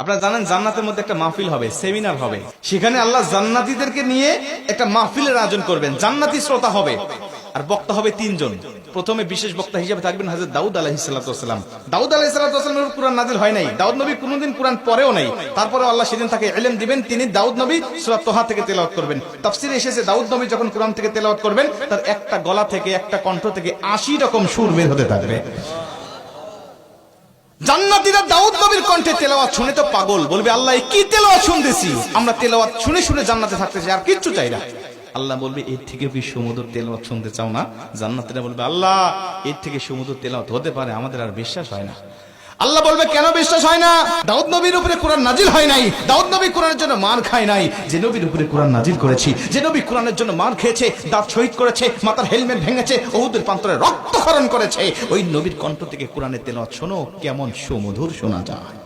আপনারা জানেন জান্নাতের মধ্যে একটা মাহফিল হবে, সেমিনার হবে। সেখানে আল্লাহ জান্নাতীদেরকে নিয়ে একটা মাহফিলের আয়োজন করবেন। জান্নাতি শ্রোতা হবে আর বক্তা হবে তিনজন। প্রথমে বিশেষ বক্তা হিসেবে থাকবেন হযরত দাউদ আলাইহিস সালাম। দাউদ আলাইহিস সালামের কুরআন নাযিল হয় নাই, দাউদ নবী কোনোদিন কুরআন পড়েও নাই। তারপরে আল্লাহ সেদিন তাকে ইলম দিবেন, তিনি দাউদ নবী সূরা তোহা থেকে তেলাওয়াত করবেন। তাফসীরে এসেছে দাউদ নবী যখন কুরআন থেকে তেলাওয়াত করবেন তার একটা গলা থেকে, একটা কণ্ঠ থেকে 80 রকম সুর বের হতে থাকবে। জান্নাতীরা দাউদ নবীর কণ্ঠে তেলাওয়াত শুনে তো পাগল, বলবে আল্লাহ কি তেলাওয়াত শুনতেছি, আমরা তেলাওয়াত শুনে শুনে জান্নাতে থাকতে চাই, আর কিচ্ছু চাই না। আল্লাহ বলবে এর থেকে কি সুমধুর তেলাওয়াত শুনতে চাও না? জান্নাতীরা বলবে আল্লাহ এর থেকে সুমধুর তেলাওয়াত হতে পারে, আমাদের আর বিশ্বাস হয় না। আল্লাহ বলবে কেন বিশ্বাস হয় না? দাউদ নবীর উপরে কোরআন নাজিল হয় নাই, দাউদ নবী কোরআনের জন্য মার খায় নাই। যে নবীর উপরে কোরআন নাজিল করেছি, যে নবী কোরআনের জন্য মার খেয়েছে, দাঁত শহীদ করেছে, মাথার হেলমেট ভেঙেছে, উহুদের প্রান্তরে রক্তক্ষরণ করেছে, ওই নবীর কণ্ঠ থেকে কোরআনের তেলাওয়াত শোনো কেমন সুমধুর শোনা যায়।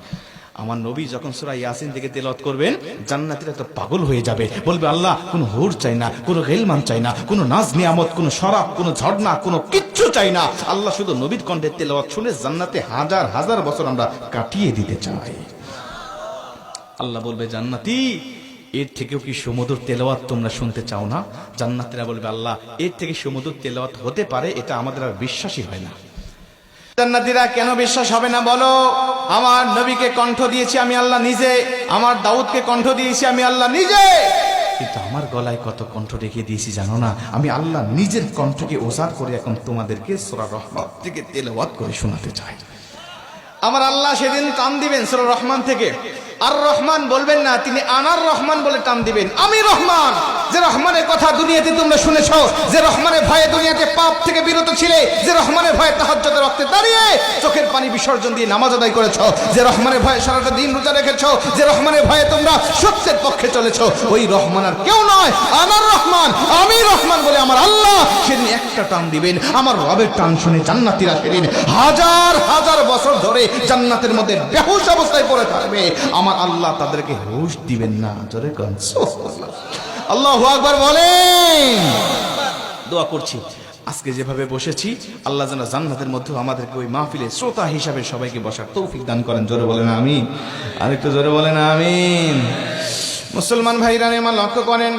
আমার নবী যখন সূরা ইয়াসিন থেকে তেলাওয়াত করবেন জান্নাতীরা তো পাগল হয়ে যাবে, বলবে আল্লাহ কোনো হুর চাই না, কোনো গিলমান চাই না, কোনো নাজ নিয়ামত, কোনো শরাব, কোনো ঝর্ণা, কোনো কিচ্ছু চাই না। আল্লাহ শুধু নবীর কণ্ঠে তেলাওয়াত শুনে জান্নাতে হাজার হাজার বছর আমরা কাটিয়ে দিতে চাই। আল্লাহ বলবে জান্নাতি এর থেকেও কি সুমধুর তেলাওয়াত তোমরা শুনতে চাও না? জান্নাতীরা বলবে আল্লাহ এর থেকে সুমধুর তেলাওয়াত হতে পারে, এটা আমাদের আর বিশ্বাসই হয় না। জান্নাতীরা কেন বিশ্বাস হবে না বলো? আমার নবীকে কণ্ঠ দিয়েছি আমি আল্লাহ নিজে, আমার দাউদকে কণ্ঠ দিয়েছি আমি আল্লাহ নিজে, কিন্তু আমার গলায় কত কণ্ঠ রেখে দিয়েছি জানো না? আমি আল্লাহ নিজের কণ্ঠকে ওজার করে এখন তোমাদেরকে সূরা রহমান থেকে তেলাওয়াত করে শোনাতে চাই। আমার আল্লাহ সেদিন টান দিবেন সূরা রহমান থেকে, আর রহমান বলবেন না, তিনি আনার রহমান বলে টান দিবেন। আমি রহমান, যে রহমানের কথা দুনিয়াতে তোমরা শুনেছো, যে রহমানের ভয়ে দুনিয়াতে পাপ থেকে বিরত ছিলে, যে রহমানের ভয়ে তাহাজ্জুদের রক্তে দাঁড়িয়ে চোখের পানি বিসর্জন দিয়ে নামাজ আদায় করেছো, যে রহমানের ভয়ে সারাটা দিন রোজা রেখেছো, যে রহমানের ভয়ে তোমরা সত্যের পক্ষে চলেছো, ওই রহমান আর কেউ নয়, আনার রহমান, আমি রহমান বলে আমার আল্লাহ সেদিন একটা টান দিবেন। আমার রবের টান শুনে জান্নাতীরা সেদিন হাজার হাজার বছর ধরে জান্নাতের মধ্যে বেহুশ অবস্থায় পড়ে থাকবে। আমার আল্লাহ তাদেরকে হুশ দিবেন না। জোরে কোন সুবহানাল্লাহ, আল্লাহু আকবার বলেন। দোয়া করছি আজকে যেভাবে বসেছি আল্লাহ যেন জান্নাতের মধ্যে আমাদেরকে ওই মাহফিলে শ্রোতা হিসাবে সবাইকে বসার তৌফিক দান করেন। জোরে বলেন আমিন, আরেকটু জোরে বলেন আমিন। মুসলমান ভাইরা আমার লক্ষ্য করেন,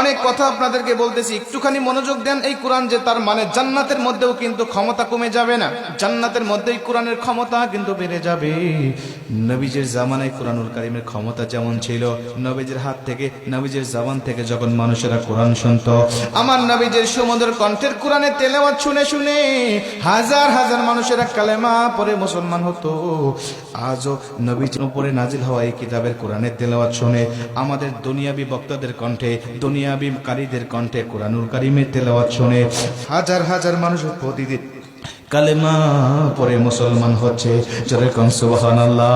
অনেক কথা আপনাদেরকে বলতেছি, একটুখানি মনোযোগ দেন। এই কোরআন যে তার মানে জান্নাতের মধ্যেও কিন্তু ক্ষমতা কমে যাবে না, জান্নাতের মধ্যেই কোরআনের ক্ষমতা কিন্তু বেড়ে যাবে। নবীজির জামানায় কোরআনুল কারীমের ক্ষমতা যেমন ছিল, নবীজির হাত থেকে, নবীজির জবান থেকে যখন মানুষেরা কোরআন শুনতো, আমার নবীজির সুমধুর কণ্ঠের কোরআনের তেলাওয়াত শুনে শুনে হাজার হাজার মানুষেরা কালেমা পড়ে মুসলমান হতো। আজও নবীজির উপরে নাজিল হওয়া এই কিতাবের কোরআনের তেলাওয়াত শুনে আমাদের দুনিয়াবি বক্তাদের কণ্ঠে, দুনিয়াবি কারীদের কণ্ঠে কোরআনুল কারীমের তেলাওয়াত শুনে হাজার হাজার মানুষ প্রতিদিন কালেমা পড়ে মুসলমান হচ্ছে। জোরে কোন সুবহানাল্লাহ।